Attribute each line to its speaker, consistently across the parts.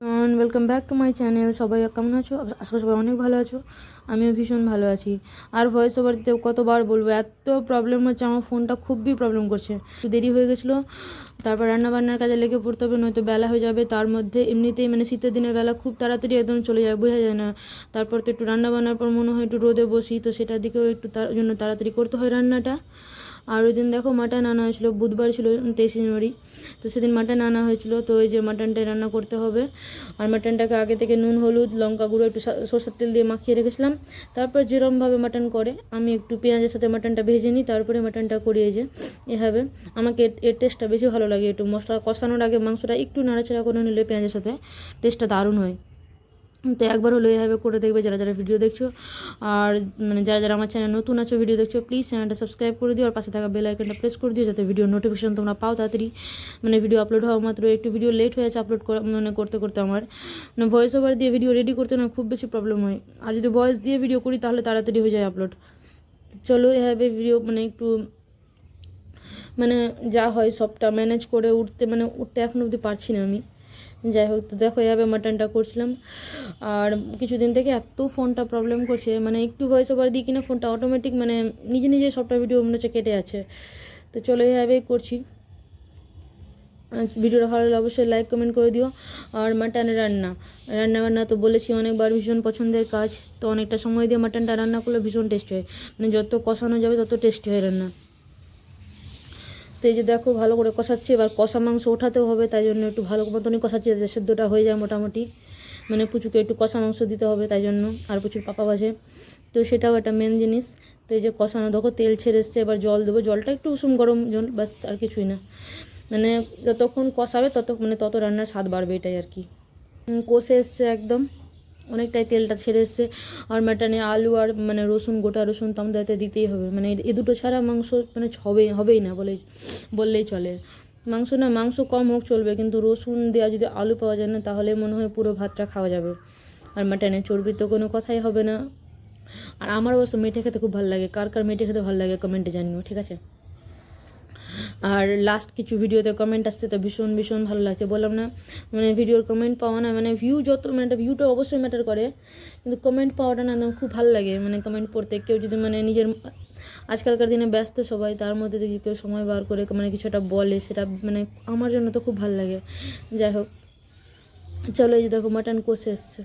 Speaker 1: Welcome back to my channel. সবাই কেমন আছো? আশা করি সবাই অনেক ভালো আছো। আমিও ভীষণ ভালো আছি। আর ভয়েস ওভার দিতে কতবার বলবো, এত প্রবলেম হচ্ছে, আমার ফোনটা খুবই প্রবলেম করছে। একটু দেরি হয়ে গেছিলো, তারপর রান্নাবান্নার কাজে লেগে পড়তে হবে, নয়তো বেলা হয়ে যাবে। তার মধ্যে এমনিতেই মানে শীতের দিনের বেলা খুব তাড়াতাড়ি একদম চলে যায়, বোঝা যায় না। তারপর তো একটু রান্নাবান্নার পর মনে হয় একটু রোদে বসি, তো সেটার দিকেও একটু তার জন্য তাড়াতাড়ি করতে হয় রান্নাটা। আর ওই দিন দেখো মাটন আনা হয়েছিল, বুধবার ছিল 23 জানুয়ারি, তো সেদিন মাটন আনা হয়েছিল। তো ওই যে মাটনটাই রান্না করতে হবে। আর মাটনটাকে আগে থেকে নুন, হলুদ, লঙ্কা গুঁড়ো, একটু সরষের তেল দিয়ে মাখিয়ে রেখেছিলাম। তারপর যেরমভাবে মাটন করে আমি একটু পেঁয়াজের সাথে মাটনটা ভেজে নিই, তারপরে মাটনটা করিয়ে যে এভাবে আমাকে এর টেস্টটা বেশি ভালো লাগে। একটু মশলা কষানোর আগে মাংসটা একটু নাড়াচাড়া করে নিলে পেঁয়াজের সাথে টেস্টটা দারুণ হয়। তো একবার হলো এভাবে করে দেখবে যারা যারা ভিডিও দেখছো। আর মানে যারা যারা আমার চ্যানেল নতুন আছো, ভিডিও দেখছো, প্লিজ চ্যানেলটা সাবস্ক্রাইব করে দিও, আর পাশে থাকা বেল আইকনটা প্রেস করে দিও, যাতে ভিডিও নোটিফিকেশন তোমরা পাও তাড়াতাড়ি। মানে ভিডিও আপলোড হওয়া মাত্র, একটু ভিডিও লেট হয়ে আছে আপলোড করতে করতে আমার মানে ভয়েস ওভার দিয়ে ভিডিও রেডি করতে না খুব বেশি প্রবলেম হয়। আর যদি ভয়েস দিয়ে ভিডিও করি তাহলে তাড়াতাড়ি হয়ে যায় আপলোড। চলো এভাবে ভিডিও মানে একটু মানে যা হয় সবটা ম্যানেজ করে উঠতে এখন অবধি পারছি না আমি। যাই হোক, তো দেখো এভাবে মাটনটা করছিলাম। আর কিছুদিন থেকে এত ফোনটা প্রবলেম করছে, মানে একটু ভয়েস ওভার দিই কিনা ফোনটা অটোমেটিক মানে নিজে নিজে সবটা ভিডিও মনে হচ্ছে কেটে আছে। তো চলো এভাবেই করছি। ভিডিওটা ভালো লাগলে অবশ্যই লাইক কমেন্ট করে দিও। আর মাটনের রান্না তো বলেছি অনেকবার, ভীষণ পছন্দের কাজ। তো অনেকটা সময় দিয়ে মাটনটা রান্না করলে ভীষণ টেস্ট হয়, মানে যত কষানো যাবে তত টেস্টি হয় রান্না। তো এই যে দেখো ভালো করে কষাচ্ছি, এবার কষা মাংস ওঠাতেও হবে, তাই জন্য একটু ভালো মতনই কষাচ্ছি যাতে সেদ্ধটা হয়ে যায় মোটামুটি। মানে পুচুকে একটু কষা মাংস দিতে হবে তাই জন্য, আর প্রচুর পাপা বাজে, তো সেটাও একটা মেন জিনিস। তো এই যে কষানো দেখো তেল ছেড়ে এসছে, এবার জল দেবো, জলটা একটু উষুম গরম জল, বাস আর কিছুই না। মানে যতক্ষণ কষাবে তত রান্নার স্বাদ বাড়বে, এটাই আর কি। কষে এসছে একদম, অনেকটাই তেলটা ছেড়ে এসছে। আর মাটনে আলু আর মানে রসুন, গোটা রসুন তো আমাদের দিতেই হবে, মানে এ দুটো ছাড়া মাংস মানে হবেই না বললেই চলে। মাংস কম হোক চলবে, কিন্তু রসুন দেওয়া যদি আলু পাওয়া যায় না, তাহলে মনে হয় পুরো ভাতটা খাওয়া যাবে। আর মাটনের চর্বি তো কোনো কথাই হবে না। আর আমার অবশ্য মেটে খেতে খুব ভালো লাগে, কার কার মেটে খেতে ভালো লাগে কমেন্টে জানিও, ঠিক আছে? আর লাস্ট কিছু ভিডিওতে কমেন্ট আসছে, তো ভীষণ ভীষণ ভালো লাগছে, বললাম না মানে ভিডিওর কমেন্ট পাওয়া না, মানে মানে ভিউটা অবশ্যই ম্যাটার করে, কিন্তু কমেন্ট পাওয়াটা না একদম খুব ভালো লাগে। মানে কমেন্ট পড়তে কেউ যদি মানে নিজের, আজকালকার দিনে ব্যস্ত সবাই, তার মধ্যে যদি কেউ সময় বার করে মানে কিছু একটা বলে, সেটা মানে আমার জন্য তো খুব ভালো লাগে। যাই হোক, চলো এই যে দেখো মাটন কষে এসছে,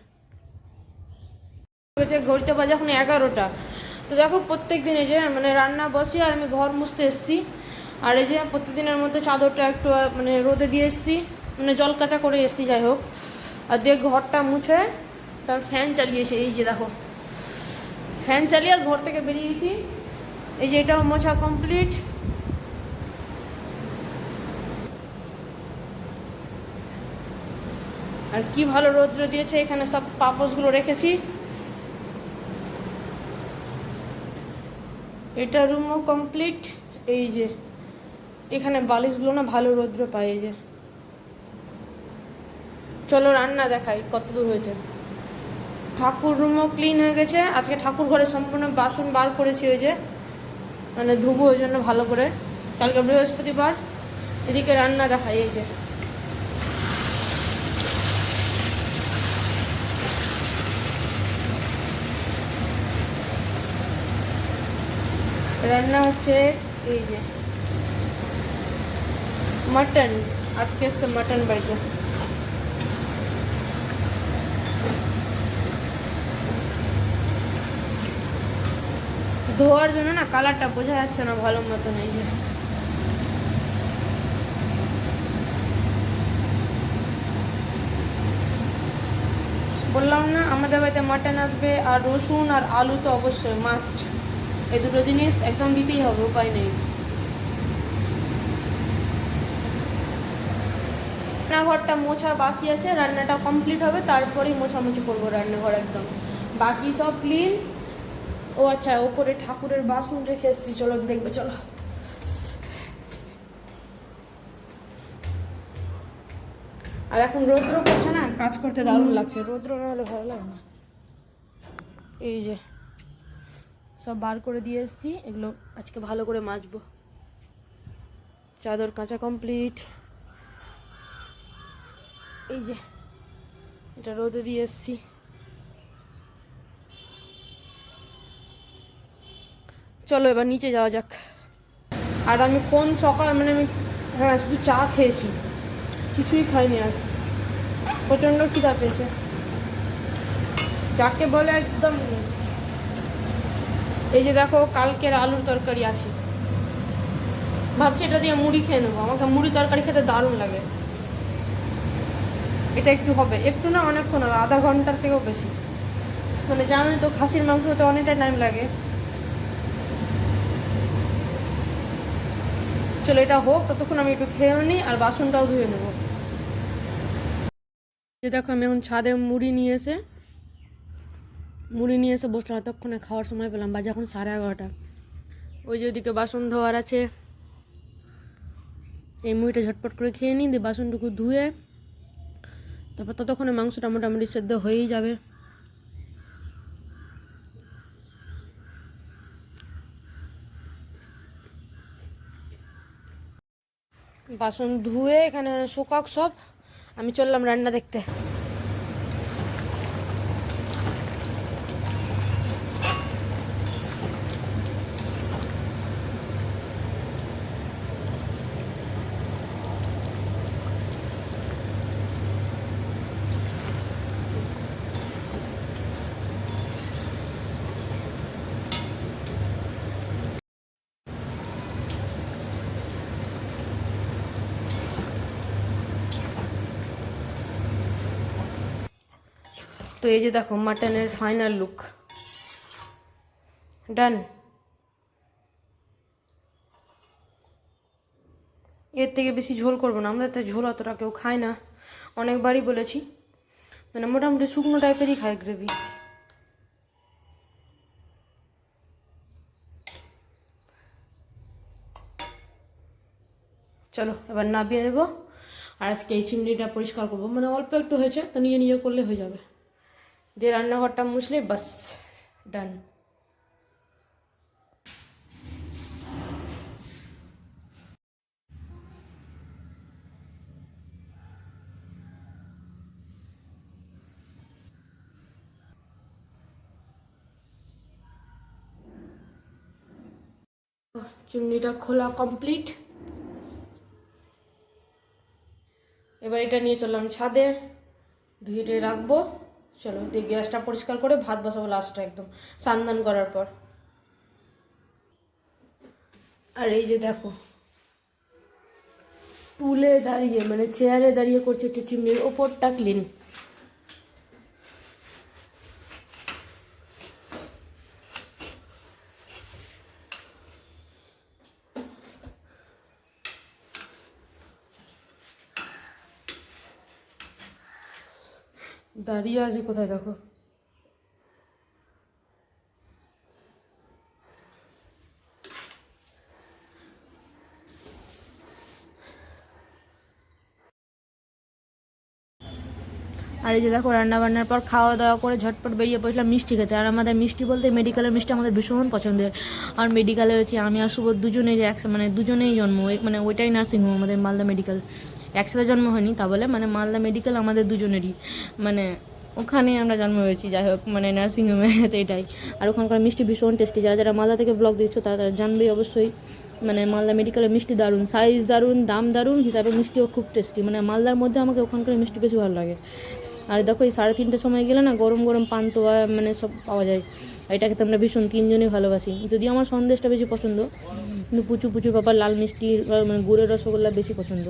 Speaker 1: ঘড়িতে বাজে এখন 11টা। তো দেখো প্রত্যেক দিন এই যে মানে রান্না বসি আর আমি ঘর মুছতে এসেছি। আর এই যে প্রতিদিনের মধ্যে চাদরটা একটু মানে রোদে দিয়ে এসেছি, মানে জল কাঁচা করে এসেছি। যাই হোক, আর দিয়ে ঘরটা মুছে তার ফ্যান চালিয়েছি, এই যে দেখো ফ্যান চালিয়ে আর ঘর থেকে বেরিয়েছি। এই যে এটাও মোছা কমপ্লিট। আর কি ভালো রৌদ্র দিয়েছে, এখানে সব পাপোশগুলো রেখেছি। এটা রুমও কমপ্লিট। এই যে এখানে বালিশগুলো না ভালো রৌদ্র পায়। এই যে চলো রান্না দেখাই কত দূর হয়েছে। ঠাকুর রুমও ক্লিন হয়ে গেছে, আজকে ঠাকুর ঘরে সম্পূর্ণ বাসন বার করেছি, ওই যে মানে ধুবো ওই জন্য ভালো করে, কালকে বৃহস্পতিবার। এদিকে রান্না দেখাই, এই যে রান্না হচ্ছে, এই যে মাটন, আজকে এসছে মাটন বাড়িতে। ধোয়ার জন্য না কালারটা বোঝা যাচ্ছে না ভালো মতন। এই যে বললাম না আমাদের বাড়িতে মাটন আসবে, আর রসুন আর আলু তো অবশ্যই মাস্ট, এই দুটো জিনিস একদম দিতেই হবে, উপায় নেই। রান্নাঘরটা মোছা বাকি আছে, রান্নাটা কমপ্লিট হবে তারপরেই মোছামুছি করবো রান্নাঘর একদম, বাকি সব ক্লিন। ও আচ্ছা, ওপরে ঠাকুরের বাসন রেখে এসেছি, চলো দেখবে চলো। আর এখন রৌদ্র পড়ছে না, কাজ করতে দারুণ লাগছে, রৌদ্র না হলে ভালো লাগে না। এই যে সব বার করে দিয়ে এসেছি, এগুলো আজকে ভালো করে মাজবো। চাদর কাঁচা কমপ্লিট। এই যে এটা রোদে দিয়ে এসছি। চলো এবার নিচে যাওয়া যাক। আর আমি কোন সকাল মানে আমি শুধু চা খেয়েছি, কিছুই খাইনি। আর প্রচণ্ড খিদা পেয়েছে, যাকে বলে একদম। এই যে দেখো কালকের আলুর তরকারি আছে, ভাবছি এটা দিয়ে মুড়ি খেয়ে নেবো। আমাকে মুড়ি তরকারি খেতে দারুণ লাগে। এটা একটু হবে, একটু না অনেকক্ষণ হবে, আধা ঘন্টার থেকেও বেশি। মানে জানোই তো খাসির মাংস হতে অনেকটা টাইম লাগে। চলো এটা হোক, ততক্ষণ আমি একটু খেয়েও নিই আর বাসনটাও ধুয়ে নেবো। যে দেখো আমি এখন ছাদে মুড়ি নিয়ে এসে বসলাম। এতক্ষণে খাওয়ার সময় পেলাম, বাজে এখন 11:30। ওই যে ওদিকে বাসন ধোয়ার আছে, এই মুড়িটা ঝটপট করে খেয়ে নিই, দিয়ে বাসনটুকু ধুয়ে তারপর ততক্ষণে মাংসটা মোটামুটি সেদ্ধ হয়েই যাবে। বাসন ধুয়ে এখানে শোকাক সব, আমি চললাম রান্না দেখতে। তো এই যে দেখো মাটনের ফাইনাল লুক, ডান। এর থেকে বেশি ঝোল করবো না, আমাদের তো ঝোল অতটা কেউ খায় না, অনেকবারই বলেছি। মানে মোটামুটি শুকনো টাইপেরই খায় গ্রেভি। চলো এবার নামিয়ে নেবো। আর আজকে এই চিমনিটা পরিষ্কার করবো, মানে অল্প একটু হয়েছে তো নিজে নিজে করলে হয়ে যাবে। দিয়ে রান্নাঘরটা মুছলে বাস, ডান। চিমনিটা খোলা কমপ্লিট। এবার এটা নিয়ে চললাম ছাদে, ধুয়ে রাখবো। চলো দিয়ে গ্যাসটা পরিষ্কার করে ভাত বসাবো লাস্টটা, একদম স্নান করার পর। আর এই যে দেখো টুলে দাঁড়িয়ে মানে চেয়ারে দাঁড়িয়ে করছে একটু চিমনির ওপরটা ক্লিন। দাঁড়িয়ে আছে কোথায় দেখো। আর এই যে দেখো রান্নাবান্নার পর খাওয়া দাওয়া করে ঝটপট বেরিয়ে পড়ছিলাম মিষ্টি খেতে। আর আমাদের মিষ্টি বলতে মেডিকেলের মিষ্টি আমাদের ভীষণ পছন্দের। আর মেডিকেলে হচ্ছে আমি আর শুভ দুজনেরই মানে দুজনেই জন্ম, মানে ওইটাই নার্সিংহোম আমাদের মালদা মেডিকেল। একসাথে জন্ম হয়নি, তা বলে মানে মালদা মেডিকেল আমাদের দুজনেরই, মানে ওখানেই আমরা জন্ম হয়েছি। যাই হোক মানে নার্সিংহোমে, তো এটাই। আর ওখানকার মিষ্টি ভীষণ টেস্টি। যারা যারা মালদা থেকে ব্লগ দিচ্ছ তারা জানবেই অবশ্যই। মানে মালদা মেডিকেলের মিষ্টি দারুণ, সাইজ দারুণ, দাম দারুণ, হিসাবে মিষ্টিও খুব টেস্টি। মানে মালদার মধ্যে আমাকে ওখানকার মিষ্টি বেশি ভালো লাগে। আর দেখো এই 3:30টার সময় গেলে না গরম গরম পান্তুয়া মানে সব পাওয়া যায়। এটা খেতে আমরা ভীষণ তিনজনেই ভালোবাসি। যদিও আমার সন্দেশটা বেশি পছন্দ, কিন্তু পুচু পাপার লাল মিষ্টি মানে গুড়ের রসগোল্লা বেশি পছন্দ।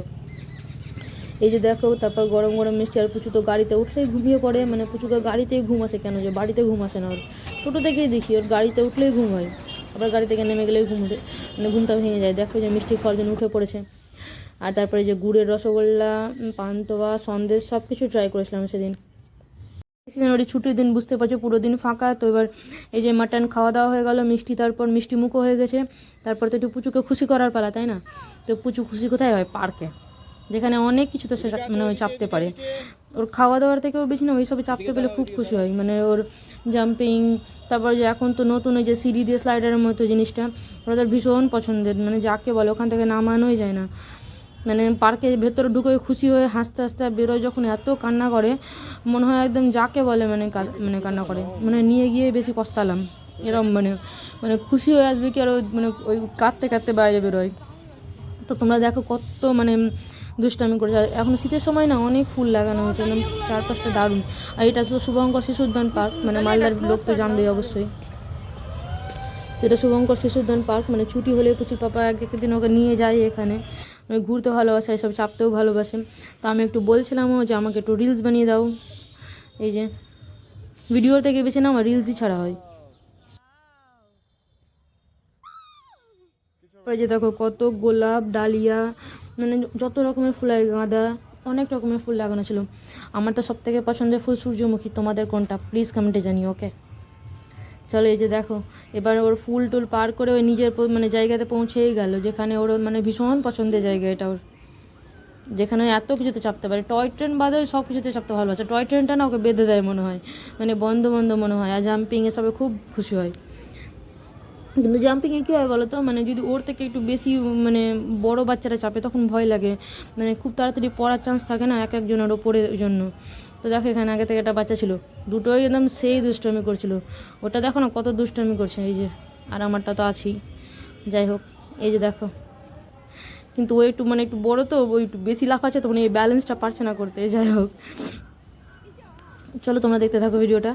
Speaker 1: এই যে দেখো তারপর গরম গরম মিষ্টি। আর পুচু তো গাড়িতে উঠলেই ঘুমিয়ে পড়ে, মানে পুচু তো গাড়িতেই ঘুম আসে, কেন যে বাড়িতে ঘুম আসে না ওর। ছোটো থেকেই দেখি ওর গাড়িতে উঠলেই ঘুম হয়, আবার গাড়ি থেকে নেমে গেলেই মানে ঘুমটা ভেঙে যায়। দেখো যে মিষ্টি খাওয়ার জন্য উঠে পড়েছে। আর তারপরে যে গুড়ের রসগোল্লা, পান্তুয়া, সন্দেশ সব কিছু ট্রাই করেছিলাম সেদিন। জানুয়ারি ছুটির দিন, বুঝতে পারছো পুরো দিন ফাঁকা। তো এবার এই যে মাটন খাওয়া দাওয়া হয়ে গেল, মিষ্টি, তারপর মিষ্টি মুখও হয়ে গেছে। তারপর তো একটু পুচুকে খুশি করার পালা, তাই না? তো পুচু খুশি কোথায় হয়? পার্কে, যেখানে অনেক কিছু তো সে মানে ওই চাপতে পারে। ওর খাওয়া দাওয়ার থেকেও বেশি না ওই সবে চাপতে পেলে খুব খুশি হয়। মানে ওর জাম্পিং, তারপর যে এখন তো নতুন ওই যে সিঁড়ি দিয়ে স্লাইডারের মতো জিনিসটা, ওদের ভীষণ পছন্দের। মানে যাকে বলে ওখান থেকে নামানোই যায় না। মানে পার্কের ভেতরে ঢুকে খুশি হয়ে হাসতে হাসতে বেরোয়, যখন এত কান্না করে মনে হয় একদম যাকে বলে মানে মানে কান্না করে, মানে নিয়ে গিয়ে বেশি পস্তালাম এরকম, মানে মানে খুশি হয়ে আসবে কি আর মানে ওই কাঁদতে কাঁদতে বাইরে বেরোয়। তো তোমরা দেখো কত মানে দুষ্টামি করেছে। আর এখন শীতের সময় না অনেক ফুল লাগানো হয়েছে, একদম চারপাশটা দারুণ। আর এটা ছিল শুভঙ্কর শিশু উদ্যান পার্ক, মানে মালদার লোক তো জানবেই অবশ্যই। তো এটা শুভঙ্কর শিশু উদ্যান পার্ক, মানে ছুটি হলে প্রচুর পাপা একদিন ওকে নিয়ে যায় এখানে, মানে ঘুরতে ভালোবাসে, এসব চাপতেও ভালোবাসে। তো আমি একটু বলছিলামও যে আমাকে একটু রিলস বানিয়ে দাও। এই যে ভিডিও থেকে বেশি না আমার রিলসই ছাড়া হয়। ওই যে দেখো কত গোলাপ, ডালিয়া, মানে যত রকমের ফুল, গাঁদা, অনেক রকমের ফুল লাগানো ছিল। আমার তো সবথেকে পছন্দের ফুল সূর্যমুখী। তোমাদের কোনটা প্লিজ কমেন্টে জানিও। ওকে চলো, এই যে দেখো এবার ওর ফুল টুল পার করে ওই নিজের মানে জায়গাতে পৌঁছেই গেল, যেখানে ওর মানে ভীষণ পছন্দের জায়গা এটা ওর, যেখানে এত কিছুতে চাপতে পারে। টয় ট্রেন বাদে সব কিছুতে চাপতে ভালোবাসে। টয় ট্রেনটা না ওকে বেঁধে দেয় মনে হয়, মানে বন্ধ বন্ধ মনে হয়। আর জাম্পিং এসবে খুব খুশি হয়। কিন্তু জাম্পিংয়ে কী হয় বলো তো, মানে যদি ওর থেকে একটু বেশি মানে বড় বাচ্চারা চাপে তখন ভয় লাগে, মানে খুব তাড়াতাড়ি পড়ার চান্স থাকে না এক একজনের ওপরের জন্য। তো দেখো এখানে আগে থেকে একটা বাচ্চা ছিল, দুটোই একদম সেই দুষ্টামি করছিল। ওটা দেখো না কত দুষ্টামি করছে, এই যে। আর আমারটা তো আছেই। যাই হোক, এই যে দেখো, কিন্তু ও একটু মানে একটু বড়ো তো, ওই একটু বেশি লাফাচ্ছে, তো মানে এই ব্যালেন্সটা পারছে না করতে। যাই হোক, চলো তোমরা দেখতে থাকো ভিডিওটা।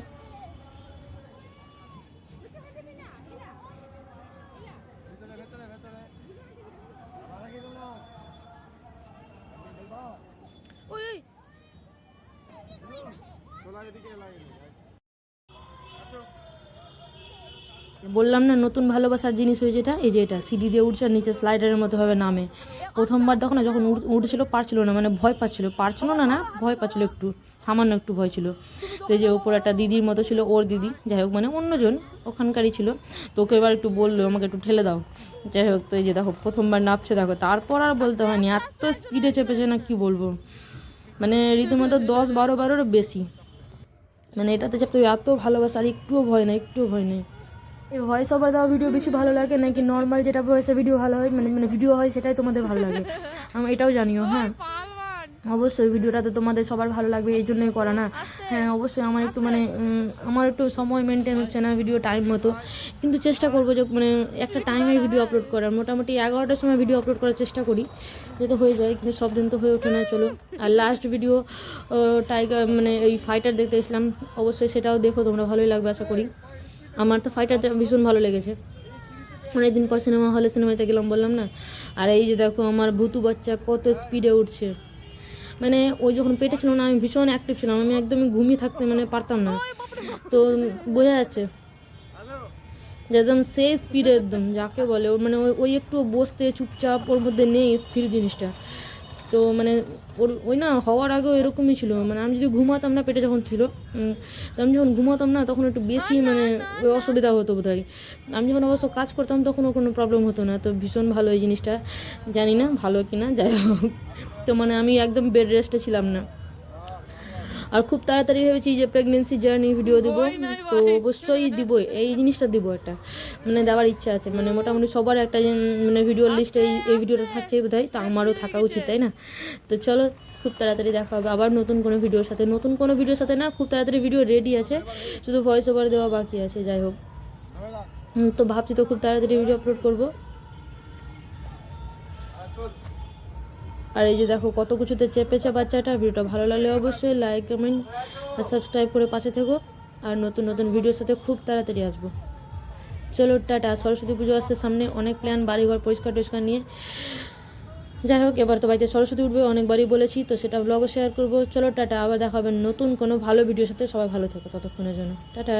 Speaker 1: বললাম না নতুন ভালোবাসার জিনিস হয়েছে এটা। এই যে এটা সিঁড়ি দিয়ে উঠছে আর নিচে স্লাইডারের মতো ভাবে নামে। প্রথমবার দেখো না যখন উঠছিল পারছিল না, মানে ভয় পাচ্ছিল, পারছিল না না ভয় পাচ্ছিল, একটু সামান্য একটু ভয় ছিল। তো এই যে ওপর একটা দিদির মতো ছিল, ওর দিদি, যাই হোক মানে অন্যজন ওখানকারই ছিল। তো ওকে এবার একটু বললো আমাকে একটু ঠেলে দাও। যাই হোক, তো এই যে দেখো প্রথমবার নাপছে দেখো, তারপর আর বলতে হয়নি, এত স্পিডে চেপেছে না কি বলবো, মানে রীতিমতো 10-12 বেশি। মানে এটাতে চাপতে এত ভালোবাসা, আর একটুও ভয় নেই, একটুও ভয় নেই। এই ভয়েস ওভার দেওয়া ভিডিও বেশি ভালো লাগে নাকি নর্মাল যেটা ভয়েসে ভিডিও ভালো হয়, মানে মানে ভিডিও হয় সেটাই তোমাদের ভালো লাগে? আমি এটাও জানিও। হ্যাঁ অবশ্যই ভিডিওটা তো তোমাদের সবার ভালো লাগবে, এই জন্যই করা না। হ্যাঁ অবশ্যই আমার একটু মানে আমার একটু সময় মেনটেন হচ্ছে না ভিডিও টাইম মতো, কিন্তু চেষ্টা করবো যে মানে একটা টাইমে ভিডিও আপলোড করার। মোটামুটি 11টার সময় ভিডিও আপলোড করার চেষ্টা করি, যেটা হয়ে যায়, কিন্তু সব দিন তো হয়ে ওঠে না। চলো, আর লাস্ট ভিডিও টাইগার মানে এই ফাইটার দেখতে গেছিলাম, অবশ্যই সেটাও দেখো তোমরা, ভালোই লাগবে আশা করি। আমার তো ফাইটারটা ভীষণ ভালো লেগেছে। অনেকদিন পর সিনেমা হলে সিনেমাতে গেলাম বললাম না। আর এই যে দেখো আমার ভুতু বাচ্চা কত স্পিডে উঠছে, মানে ওই যখন পেটে ছিল না আমি ভীষণ অ্যাক্টিভ ছিলাম, আমি একদমই ঘুমিয়ে থাকতে মানে পারতাম না। তো বোঝা যাচ্ছে যে একদম সেই স্পিডে, একদম যাকে বলে মানে ওই একটু বসতে চুপচাপ ওর মধ্যে নেই স্থির জিনিসটা। তো মানে ওর ওই না হওয়ার আগেও এরকমই ছিল, মানে আমি যদি ঘুমাতাম না পেটে যখন ছিল, তো আমি যখন ঘুমাতাম না তখন একটু বেশি মানে ওই অসুবিধা হতো বোধহয়। আমি যখন অবশ্য কাজ করতাম তখনও কোনো প্রবলেম হতো না। তো ভীষণ ভালো এই জিনিসটা, জানি না ভালো কি না, যাই হোক। তো মানে আমি একদম বেড রেস্টে ছিলাম না। আর খুব তাড়াতাড়ি ভেবেছি যে প্রেগনেন্সি জার্নি ভিডিও দেবো, তো অবশ্যই দিব, এই জিনিসটা দিব একটা, মানে দেওয়ার ইচ্ছা আছে। মানে মোটামুটি সবার একটা মানে ভিডিওর লিস্টে এই ভিডিওটা থাকছেই বোধহয়, তো আমারও থাকা উচিত তাই না? তো চলো, খুব তাড়াতাড়ি দেখা হবে আবার নতুন কোনো ভিডিওর সাথে, নতুন কোনো ভিডিওর সাথে না, খুব তাড়াতাড়ি ভিডিও রেডি আছে, শুধু ভয়েস ওভার দেওয়া বাকি আছে। যাই হোক, তো ভাবছি তো খুব তাড়াতাড়ি ভিডিও আপলোড করবো। আর এই যে দেখো কত কিছুতে চেপেছে বাচ্চাটা। ভিডিওটা ভালো লাগলে অবশ্যই লাইক কমেন্ট আর সাবস্ক্রাইব করে পাশে থেকো। আর নতুন নতুন ভিডিওর সাথে খুব তাড়াতাড়ি আসবো। চলো টাটা। সরস্বতী পুজো আসছে সামনে, অনেক প্ল্যান, বাড়িঘর পরিষ্কার টরিষ্কার নিয়ে। যাই হোক, এবার তো বাড়িতে সরস্বতী উঠবে, অনেকবারই বলেছি, তো সেটা ব্লগও শেয়ার করবো। চলো টাটা, আবার দেখা হবে নতুন কোনো ভালো ভিডিওর সাথে। সবাই ভালো থেকো ততক্ষণের জন্য, টাটা।